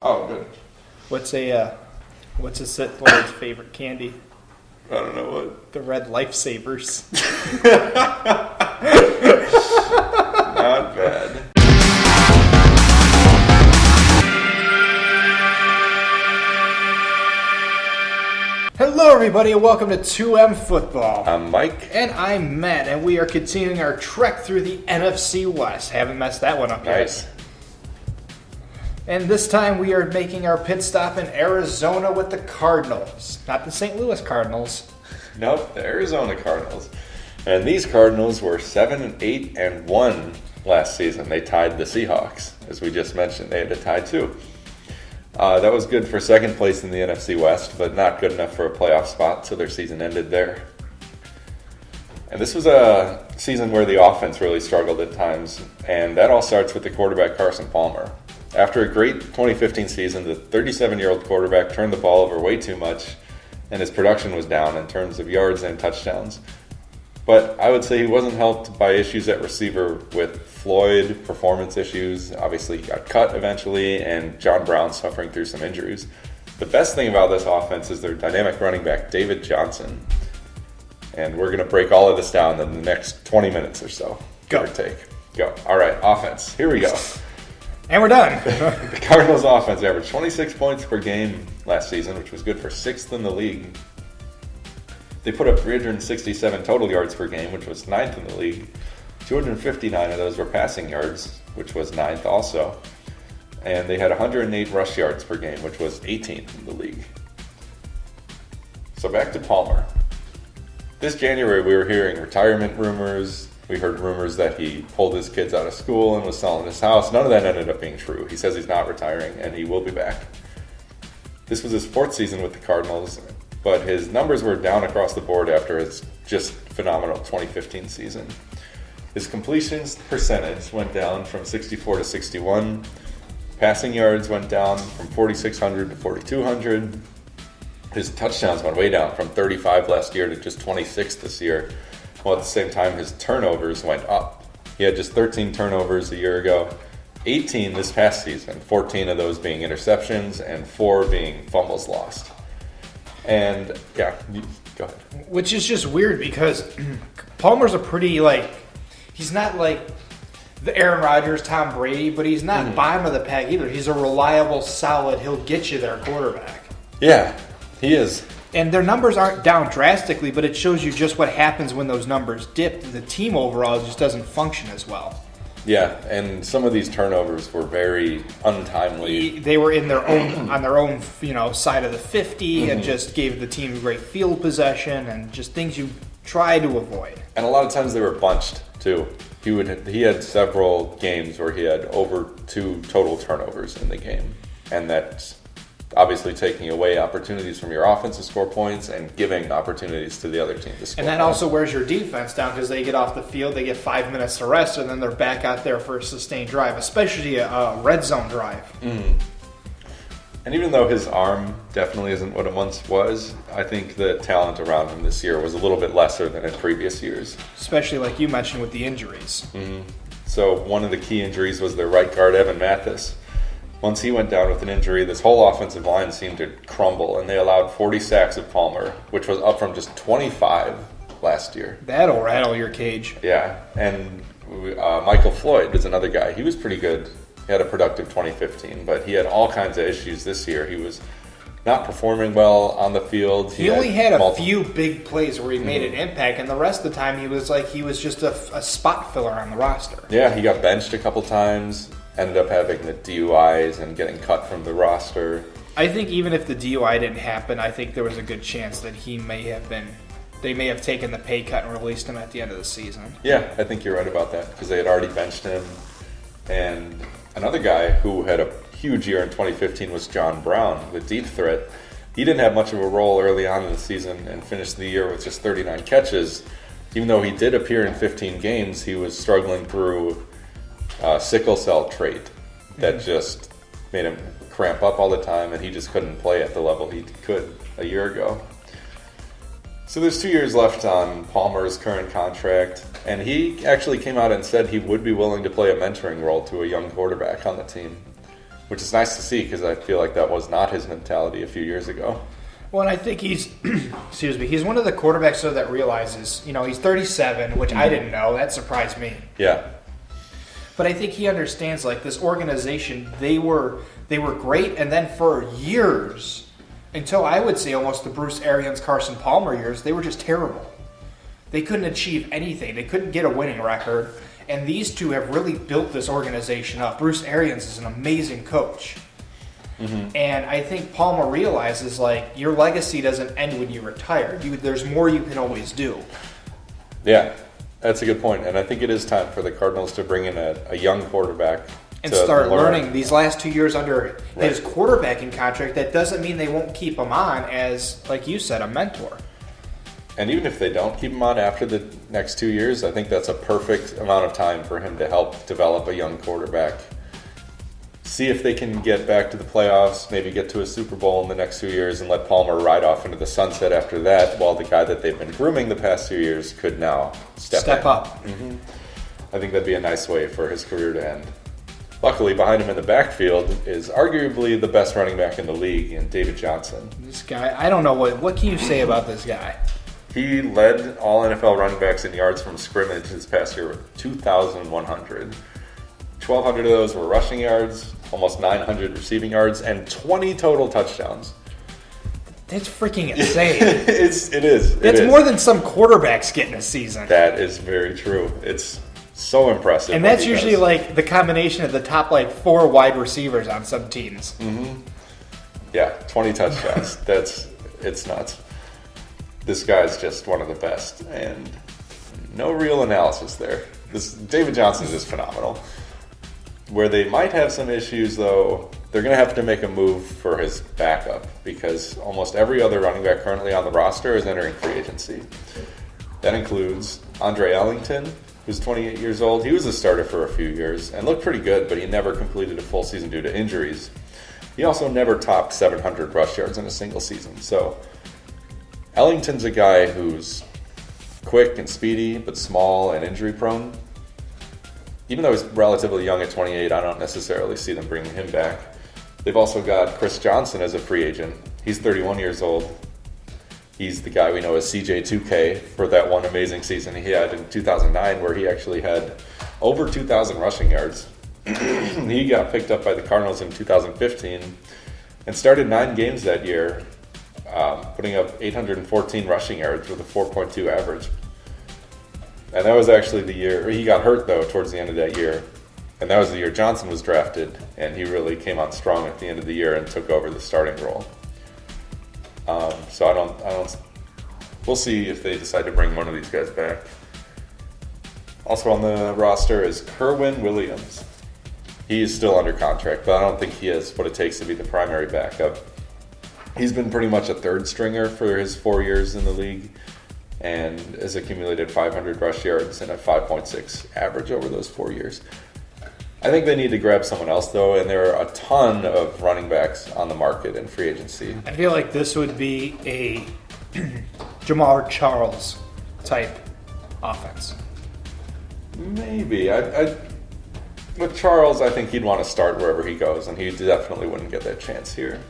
Oh, good. What's a Sith Lord's favorite candy? I don't know what. The red lifesavers. Not bad. Hello, everybody, and welcome to 2M Football. I'm Mike. And I'm Matt, and we are continuing our trek through the NFC West. Haven't messed that one up yet. Nice. And this time we are making our pit stop in Arizona with the Cardinals. Not the St. Louis Cardinals. Nope, the Arizona Cardinals. And these Cardinals were 7-8-1 last season. They tied the Seahawks, as we just mentioned. They had to tie two. That was good for second place in the NFC West, but not good enough for a playoff spot, so their season ended there. And this was a season where the offense really struggled at times, and that all starts with the quarterback Carson Palmer. After a great 2015 season, the 37-year-old quarterback turned the ball over way too much, and his production was down in terms of yards and touchdowns. But I would say he wasn't helped by issues at receiver with Floyd, performance issues. Obviously, he got cut eventually, and John Brown suffering through some injuries. The best thing about this offense is their dynamic running back, David Johnson. And we're going to break all of this down in the next 20 minutes or so. Give or take. Go. All right, offense. Here we go. And we're done. The Cardinals' offense averaged 26 points per game last season, which was good for 6th in the league. They put up 367 total yards per game, which was 9th in the league. 259 of those were passing yards, which was 9th also. And they had 108 rush yards per game, which was 18th in the league. So back to Palmer. This January, we were hearing retirement rumors. We heard rumors that he pulled his kids out of school and was selling his house. None of that ended up being true. He says he's not retiring, and he will be back. This was his 4th season with the Cardinals, but his numbers were down across the board after his just phenomenal 2015 season. His completions percentage went down from 64 to 61. Passing yards went down from 4,600 to 4,200. His touchdowns went way down from 35 last year to just 26 this year. While at the same time, his turnovers went up. He had just 13 turnovers a year ago, 18 this past season, 14 of those being interceptions and 4 being fumbles lost. And, yeah, go ahead. Which is just weird because Palmer's a pretty, he's not like the Aaron Rodgers, Tom Brady, but he's not bottom of the pack either. He's a reliable, solid, he'll get you there quarterback. Yeah, he is. And their numbers aren't down drastically, but it shows you just what happens when those numbers dip. The team overall just doesn't function as well. Yeah, and some of these turnovers were very untimely. They were in their own on their own, side of the 50, and just gave the team great field possession and just things you try to avoid. And a lot of times they were bunched too. He had several games where he had over 2 total turnovers in the game, and that's obviously taking away opportunities from your offense to score points and giving opportunities to the other team to score And that points. also wears your defense down because they get off the field, they get 5 minutes to rest, and then they're back out there for a sustained drive, especially a red zone drive. And even though his arm definitely isn't what it once was, I think the talent around him this year was a little bit lesser than in previous years. Especially like you mentioned with the injuries. So one of the key injuries was their right guard, Evan Mathis. Once he went down with an injury, this whole offensive line seemed to crumble, and they allowed 40 sacks of Palmer, which was up from just 25 last year. That'll rattle your cage. Yeah, and Michael Floyd was another guy. He was pretty good. He had a productive 2015, but he had all kinds of issues this year. He was not performing well on the field. He only had a few big plays where he made an impact, and the rest of the time he was just a spot filler on the roster. Yeah, he got benched a couple times. Ended up having the DUIs and getting cut from the roster. I think even if the DUI didn't happen, I think there was a good chance that they may have taken the pay cut and released him at the end of the season. Yeah, I think you're right about that because they had already benched him. And another guy who had a huge year in 2015 was John Brown, the deep threat. He didn't have much of a role early on in the season and finished the year with just 39 catches. Even though he did appear in 15 games, he was struggling through sickle cell trait that just made him cramp up all the time, and he just couldn't play at the level he could a year ago. So there's 2 years left on Palmer's current contract, and he actually came out and said he would be willing to play a mentoring role to a young quarterback on the team, which is nice to see because I feel like that was not his mentality a few years ago. Well, and I think he's, excuse me, he's one of the quarterbacks though that realizes, he's 37, which I didn't know. That surprised me. Yeah. But I think he understands, like, this organization, they were great, and then for years, until I would say almost the Bruce Arians, Carson Palmer years, they were just terrible. They couldn't achieve anything. They couldn't get a winning record, and these two have really built this organization up. Bruce Arians is an amazing coach. Mm-hmm. And I think Palmer realizes, like, your legacy doesn't end when you retire. There's more you can always do. Yeah, that's a good point. And I think it is time for the Cardinals to bring in a young quarterback. And start learning these last 2 years under his quarterbacking contract. That doesn't mean they won't keep him on as, like you said, a mentor. And even if they don't keep him on after the next 2 years, I think that's a perfect amount of time for him to help develop a young quarterback. See if they can get back to the playoffs, maybe get to a Super Bowl in the next 2 years, and let Palmer ride off into the sunset after that, while the guy that they've been grooming the past 2 years could now step up. Mm-hmm. I think that'd be a nice way for his career to end. Luckily, behind him in the backfield is arguably the best running back in the league, in David Johnson. This guy, I don't know, what can you say about this guy? He led all NFL running backs in yards from scrimmage this past year with 2,100. 1,200 of those were rushing yards, almost 900 receiving yards, and 20 total touchdowns. That's freaking insane. It is. That's more than some quarterbacks get in a season. That is very true. It's so impressive. And that's usually like the combination of the top 4 wide receivers on some teams. Mm-hmm. Yeah, 20 touchdowns. It's nuts. This guy's just one of the best, and no real analysis there. David Johnson is phenomenal. Where they might have some issues, though, they're going to have to make a move for his backup because almost every other running back currently on the roster is entering free agency. That includes Andre Ellington, who's 28 years old. He was a starter for a few years and looked pretty good, but he never completed a full season due to injuries. He also never topped 700 rush yards in a single season. So Ellington's a guy who's quick and speedy, but small and injury prone. Even though he's relatively young at 28, I don't necessarily see them bringing him back. They've also got Chris Johnson as a free agent. He's 31 years old. He's the guy we know as CJ2K for that one amazing season he had in 2009 where he actually had over 2,000 rushing yards. He got picked up by the Cardinals in 2015 and started 9 games that year, putting up 814 rushing yards with a 4.2 average. And that was actually the year, he got hurt though towards the end of that year. And that was the year Johnson was drafted, and he really came on strong at the end of the year and took over the starting role. So we'll see if they decide to bring one of these guys back. Also on the roster is Kerwin Williams. He is still under contract, but I don't think he has what it takes to be the primary backup. He's been pretty much a third stringer for his 4 years in the league, and has accumulated 500 rush yards and a 5.6 average over those 4 years. I think they need to grab someone else, though, and there are a ton of running backs on the market in free agency. I feel like this would be a Jamar Charles type offense. Maybe. With Charles, I think he'd want to start wherever he goes, and he definitely wouldn't get that chance here.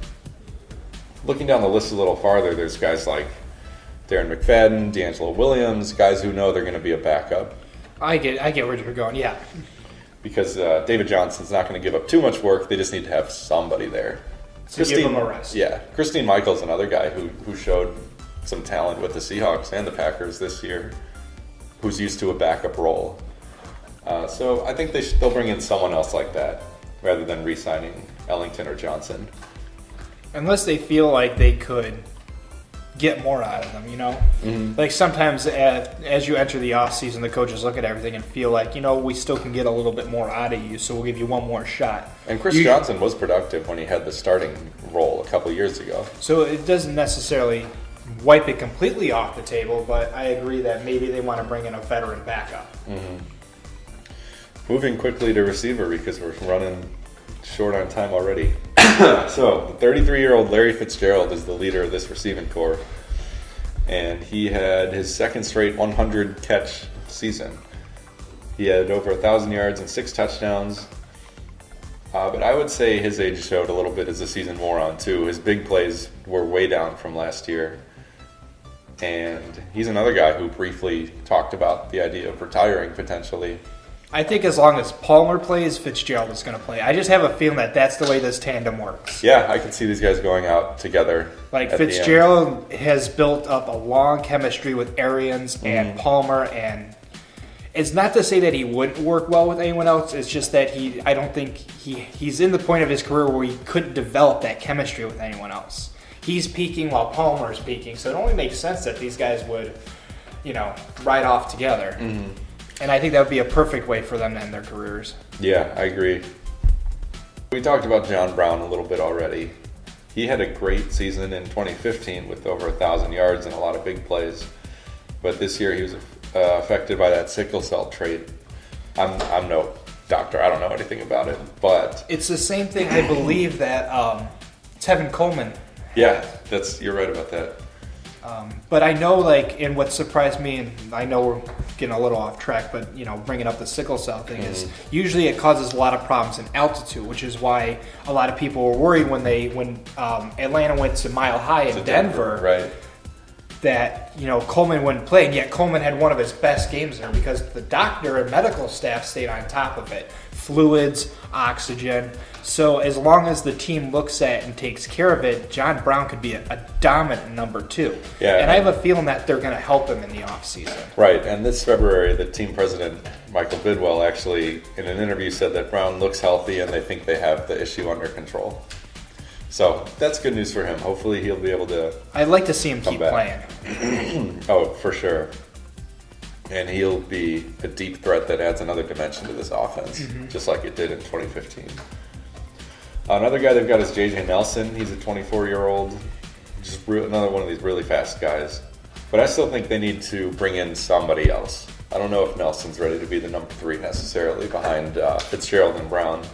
Looking down the list a little farther, there's guys like Darren McFadden, D'Angelo Williams, guys who know they're going to be a backup. I get where you're going, yeah. Because David Johnson's not going to give up too much work. They just need to have somebody there. To give him a rest. Yeah. Christine Michael's another guy who showed some talent with the Seahawks and the Packers this year, who's used to a backup role. So I think they'll bring in someone else like that rather than re-signing Ellington or Johnson. Unless they feel like they could get more out of them, Mm-hmm. Like sometimes as you enter the offseason, the coaches look at everything and feel like, we still can get a little bit more out of you, so we'll give you one more shot. And Chris Johnson was productive when he had the starting role a couple years ago. So it doesn't necessarily wipe it completely off the table, but I agree that maybe they want to bring in a veteran backup. Mm-hmm. Moving quickly to receiver because we're running short on time already. So, the 33-year-old Larry Fitzgerald is the leader of this receiving corps, and he had his second straight 100-catch season. He had over 1,000 yards and 6 touchdowns. But I would say his age showed a little bit as the season wore on, too. His big plays were way down from last year. And he's another guy who briefly talked about the idea of retiring potentially. I think as long as Palmer plays, Fitzgerald is going to play. I just have a feeling that that's the way this tandem works. Yeah, I can see these guys going out together. Like Fitzgerald has built up a long chemistry with Arians and Palmer, and it's not to say that he wouldn't work well with anyone else. It's just that I don't think he's in the point of his career where he couldn't develop that chemistry with anyone else. He's peaking while Palmer's peaking, so it only makes sense that these guys would, ride off together. Mm-hmm. And I think that would be a perfect way for them to end their careers. Yeah, I agree. We talked about John Brown a little bit already. He had a great season in 2015 with over 1,000 yards and a lot of big plays. But this year he was affected by that sickle cell trait. I'm no doctor. I don't know anything about it. But it's the same thing, I believe, that Tevin Coleman had. Yeah, you're right about that. But I know, and what surprised me, and I know we're getting a little off track, but, bringing up the sickle cell thing is usually it causes a lot of problems in altitude, which is why a lot of people were worried when Atlanta went to Mile High in Denver, right? That, Coleman wouldn't play, and yet Coleman had one of his best games there because the doctor and medical staff stayed on top of it. Fluids, oxygen. So as long as the team looks at and takes care of it, John Brown could be a dominant number 2. Yeah, and I have a feeling that they're going to help him in the offseason. Right, and this February, the team president, Michael Bidwell, actually, in an interview said that Brown looks healthy and they think they have the issue under control. So that's good news for him. Hopefully he'll be able to I'd like to see him keep playing. Oh, for sure. And he'll be a deep threat that adds another dimension to this offense, just like it did in 2015. Another guy they've got is J.J. Nelson. He's a 24-year-old, just another one of these really fast guys. But I still think they need to bring in somebody else. I don't know if Nelson's ready to be the number 3 necessarily behind Fitzgerald and Brown.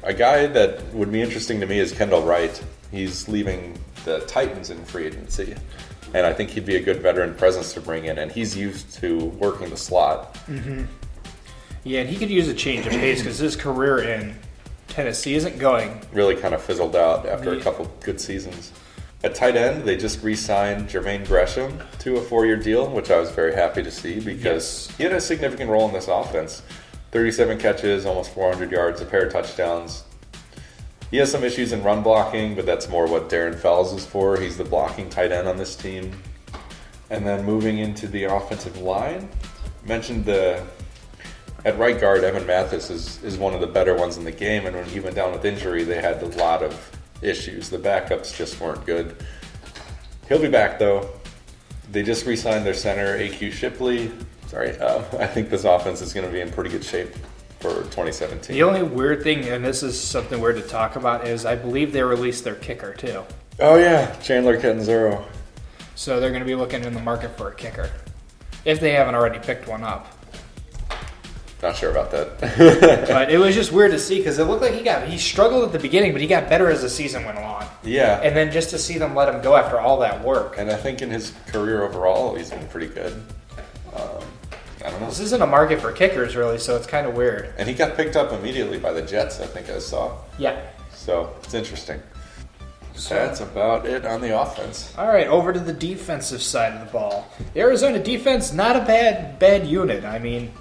A guy that would be interesting to me is Kendall Wright. He's leaving the Titans in free agency. And I think he'd be a good veteran presence to bring in. And he's used to working the slot. Mm-hmm. Yeah, and he could use a change of pace because his career in Tennessee isn't going. Really kind of fizzled out after a couple good seasons. At tight end, they just re-signed Jermaine Gresham to a 4-year deal, which I was very happy to see because he had a significant role in this offense. 37 catches, almost 400 yards, a pair of touchdowns. He has some issues in run blocking, but that's more what Darren Fells is for. He's the blocking tight end on this team. And then moving into the offensive line, mentioned at right guard, Evan Mathis is one of the better ones in the game, and when he went down with injury, they had a lot of issues. The backups just weren't good. He'll be back, though. They just re-signed their center, A.Q. Shipley. I think this offense is going to be in pretty good shape for 2017. The only weird thing, and this is something weird to talk about, is I believe they released their kicker, too. Oh, yeah, Chandler Catanzaro. So they're going to be looking in the market for a kicker, if they haven't already picked one up. Not sure about that. But it was just weird to see because it looked like he struggled at the beginning, but he got better as the season went along. Yeah. And then just to see them let him go after all that work. And I think in his career overall, he's been pretty good. I don't know. This isn't a market for kickers, really, so it's kind of weird. And he got picked up immediately by the Jets, I think I saw. Yeah. So it's interesting. That's about it on the offense. All right, over to the defensive side of the ball. The Arizona defense, not a bad unit. I mean,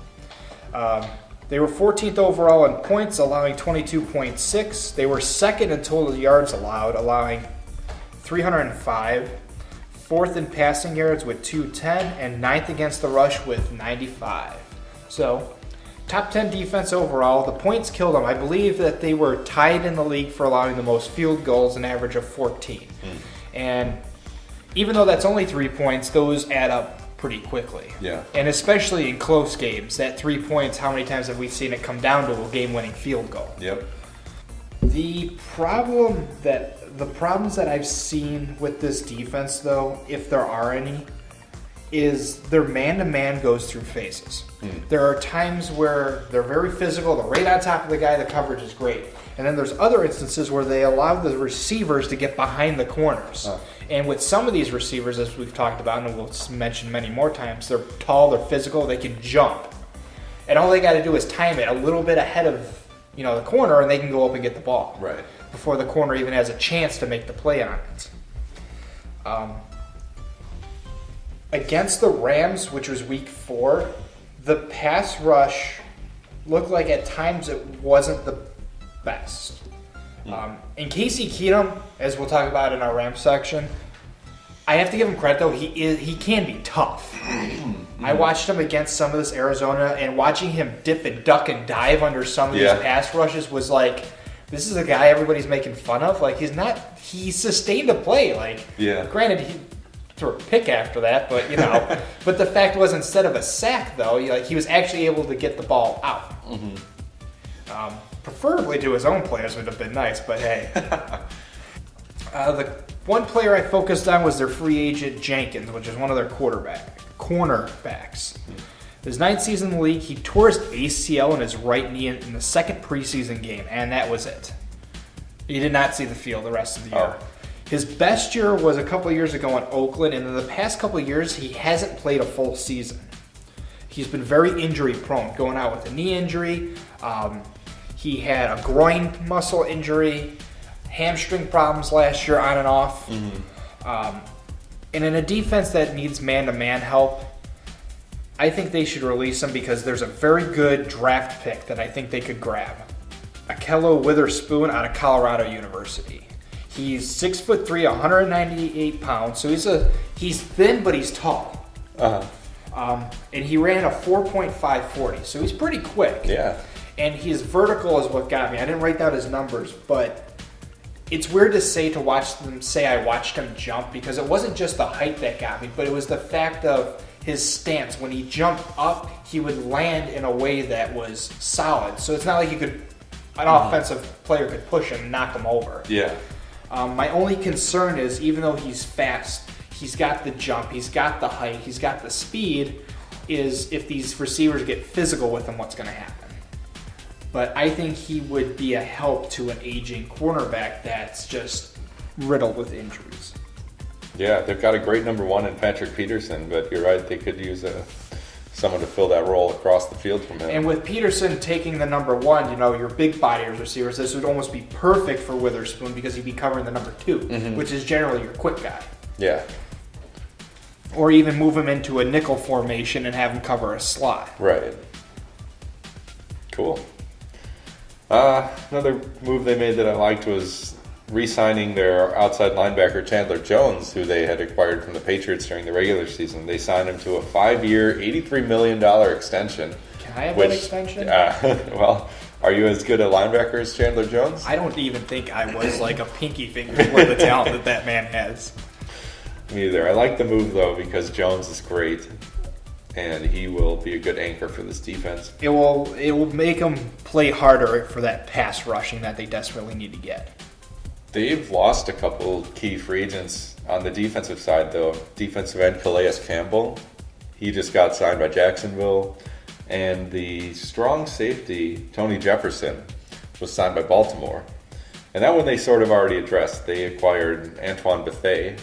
they were 14th overall in points, allowing 22.6. They were second in total yards allowed, allowing 305. Fourth in passing yards with 210, and ninth against the rush with 95. So, top 10 defense overall. The points killed them. I believe that they were tied in the league for allowing the most field goals, an average of 14. And even though that's only 3 points, those add up pretty quickly. Yeah. And especially in close games, that 3 points, how many times have we seen it come down to a game-winning field goal? Yep. The problems that I've seen with this defense, though, if there are any, is their man-to-man goes through phases. There are times where they're very physical, they're right on top of the guy, the coverage is great. And then there's other instances where they allow the receivers to get behind the corners. And with some of these receivers, as we've talked about, and we'll mention many more times, they're tall, they're physical, they can jump. And all they got to do is time it a little bit ahead of the corner, and they can go up and get the ball. Right. Before the corner even has a chance to make the play on it. Against the Rams, which was week 4, the pass rush looked like at times it wasn't the best. And Casey Keenum, as we'll talk about in our Rams section, I have to give him credit though. He can be tough. I watched him against some of this Arizona, and watching him dip and duck and dive under some of these pass rushes was like, this is a guy everybody's making fun of. Like, he sustained a play. Like, granted, he threw a pick after that, but but the fact was, instead of a sack though, he was actually able to get the ball out. Preferably to his own players would have been nice, but hey. The one player I focused on was their free agent Jenkins, which is one of their cornerbacks. His 9th season in the league, he tore his ACL in his right knee in the second preseason game, and that was it. He did not see the field the rest of the year. His best year was a couple of years ago in Oakland, and in the past couple of years, he hasn't played a full season. He's been very injury prone, going out with a knee injury. He had a groin muscle injury, hamstring problems last year on and off. And in a defense that needs man-to-man help, I think they should release him because there's a very good draft pick that I think they could grab. Akello Witherspoon out of Colorado University. He's 6'3", 198 pounds, so he's thin but he's tall. And he ran a 4.540, so he's pretty quick. Yeah. And his vertical is what got me. I didn't write down his numbers, but it's weird to watch them say I watched him jump, because it wasn't just the height that got me, but it was the fact of his stance. When he jumped up, he would land in a way that was solid. So it's not like an offensive player could push him and knock him over. Yeah. My only concern is, even though he's fast, he's got the jump, he's got the height, he's got the speed, is if these receivers get physical with him, what's going to happen? But I think he would be a help to an aging cornerback that's just riddled with injuries. Yeah, they've got a great number 1 in Patrick Peterson, but you're right, they could use someone to fill that role across the field from him. And with Peterson taking the number 1, your big body receivers, this would almost be perfect for Witherspoon because he'd be covering the number 2, which is generally your quick guy. Yeah. Or even move him into a nickel formation and have him cover a slot. Right. Cool. Another move they made that I liked was re-signing their outside linebacker Chandler Jones, who they had acquired from the Patriots during the regular season. They signed him to a 5-year, $83 million extension. Can I have that extension? Well, are you as good a linebacker as Chandler Jones? I don't even think I was like a pinky finger for the talent that man has. Me either. I like the move, though, because Jones is great, and he will be a good anchor for this defense. It will make them play harder for that pass rushing that they desperately need to get. They've lost a couple key free agents on the defensive side, though. Defensive end Calais Campbell, he just got signed by Jacksonville. And the strong safety Tony Jefferson was signed by Baltimore. And that one they sort of already addressed. They acquired Antoine Bethea,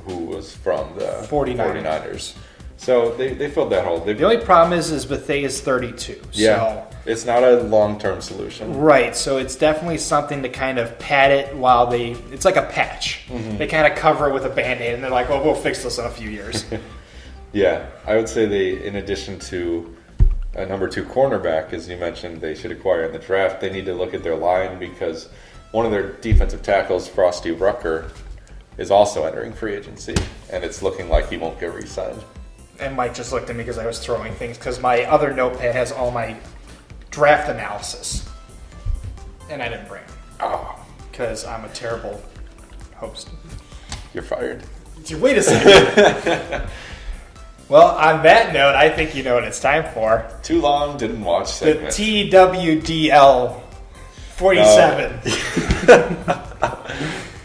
who was from the 49ers. So they filled that hole. The only problem is Bethea is 32. Yeah, so. It's not a long-term solution. Right, so it's definitely something to kind of pad it while it's like a patch. They kind of cover it with a Band-Aid, and they're like, we'll fix this in a few years. Yeah, I would say in addition to a number 2 cornerback, as you mentioned, they should acquire in the draft, they need to look at their line, because one of their defensive tackles, Frosty Rucker, is also entering free agency, and it's looking like he won't get re-signed. And Mike just looked at me because I was throwing things, because my other notepad has all my draft analysis, and I didn't bring it. Because I'm a terrible host. You're fired. Wait a second. Well, on that note, I think you know what it's time for. Too long, didn't watch segment. The TWDL 47.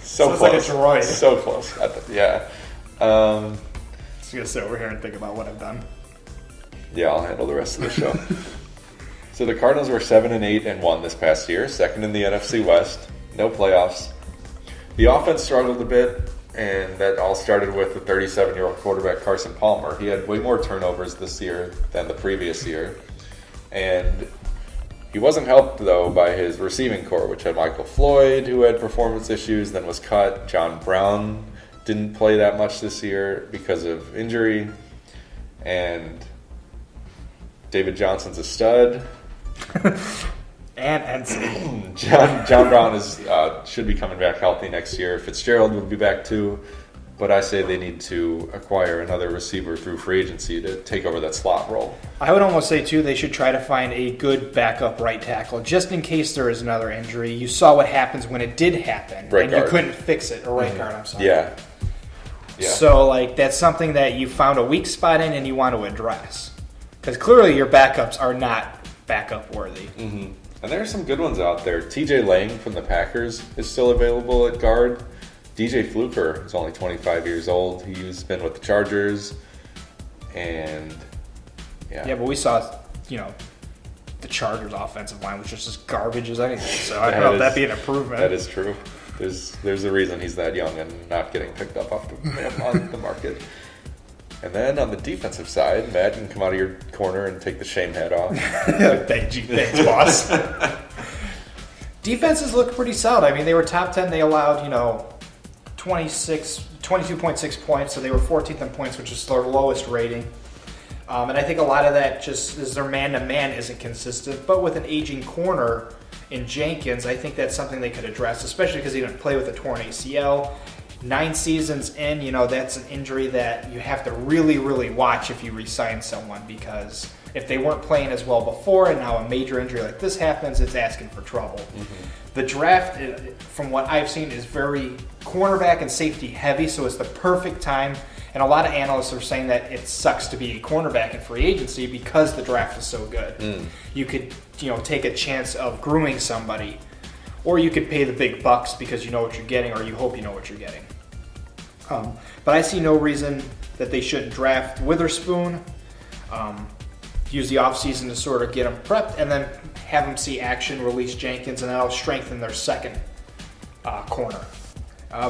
So close. Like a droid. So close. Yeah. Just gonna sit over here and think about what I've done. Yeah, I'll handle the rest of the show. So the Cardinals were 7-8-1 this past year, second in the NFC West, no playoffs. The offense struggled a bit, and that all started with the 37-year-old quarterback Carson Palmer. He had way more turnovers this year than the previous year, and He wasn't helped, though, by his receiving core, which had Michael Floyd, who had performance issues, then was cut. John Brown didn't play that much this year because of injury. And David Johnson's a stud. And Ensign. John Brown should be coming back healthy next year. Fitzgerald will be back too. But I say they need to acquire another receiver through free agency to take over that slot role. I would almost say, too, they should try to find a good backup right tackle, just in case there is another injury. You saw what happens when it did happen, right and guard. You couldn't fix it. Or right guard, I'm sorry. Yeah. So, that's something that you found a weak spot in and you want to address. Because clearly your backups are not backup worthy. Mm-hmm. And there are some good ones out there. TJ Lang from the Packers is still available at guard. DJ Fluker is only 25 years old. He's been with the Chargers. And, Yeah, but we saw, the Chargers' offensive line was just as garbage as anything. So I don't know if that'd be an improvement. That is true. There's a reason he's that young and not getting picked up on the market. And then on the defensive side, Matt, you can come out of your corner and take the shame hat off. Thanks, boss. Defenses look pretty solid. I mean, they were top 10. They allowed, 22.6 points, so they were 14th in points, which is their lowest rating. And I think a lot of that just is their man-to-man isn't consistent. But with an aging corner in Jenkins, I think that's something they could address, especially because he didn't play with a torn ACL. 9 seasons in, that's an injury that you have to really, really watch if you re-sign someone, because if they weren't playing as well before and now a major injury like this happens, it's asking for trouble. Mm-hmm. The draft, from what I've seen, is very cornerback and safety heavy, so it's the perfect time. And a lot of analysts are saying that it sucks to be a cornerback in free agency because the draft is so good. You could, take a chance of grooming somebody, or you could pay the big bucks because you know what you're getting, or you hope you know what you're getting. But I see no reason that they shouldn't draft Witherspoon, use the offseason to sort of get them prepped, and then have them see action, release Jenkins, and that'll strengthen their second corner.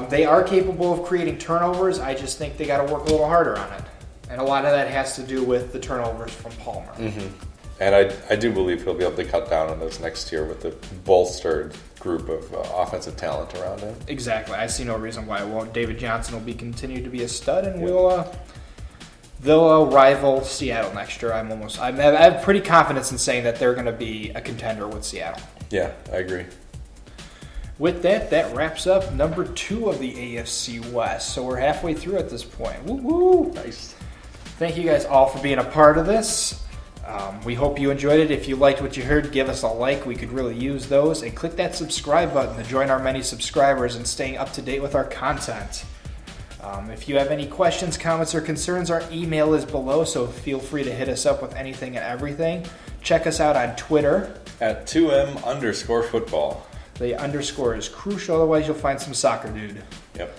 They are capable of creating turnovers. I just think they got to work a little harder on it. And a lot of that has to do with the turnovers from Palmer. Mm-hmm. And I do believe he'll be able to cut down on those next year with the bolstered group of offensive talent around him. Exactly. I see no reason why it won't. David Johnson will continue to be a stud, and they'll rival Seattle next year. I have pretty confidence in saying that they're going to be a contender with Seattle. Yeah, I agree. With that wraps up number 2 of the AFC West. So we're halfway through at this point. Woo-woo! Nice. Thank you guys all for being a part of this. We hope you enjoyed it. If you liked what you heard, give us a like. We could really use those. And click that subscribe button to join our many subscribers and staying up to date with our content. If you have any questions, comments, or concerns, our email is below, so feel free to hit us up with anything and everything. Check us out on Twitter. At 2M_football. The underscore is crucial, otherwise you'll find some soccer dude. Yep.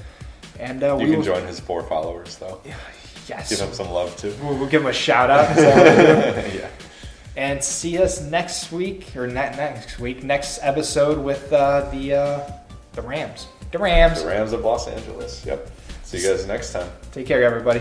And you can join his 4 followers, though. Yes. Give him some love, too. We'll give him a shout-out. Yeah. And see us next week, or next episode with the Rams. The Rams. The Rams of Los Angeles. Yep. See you guys next time. Take care, everybody.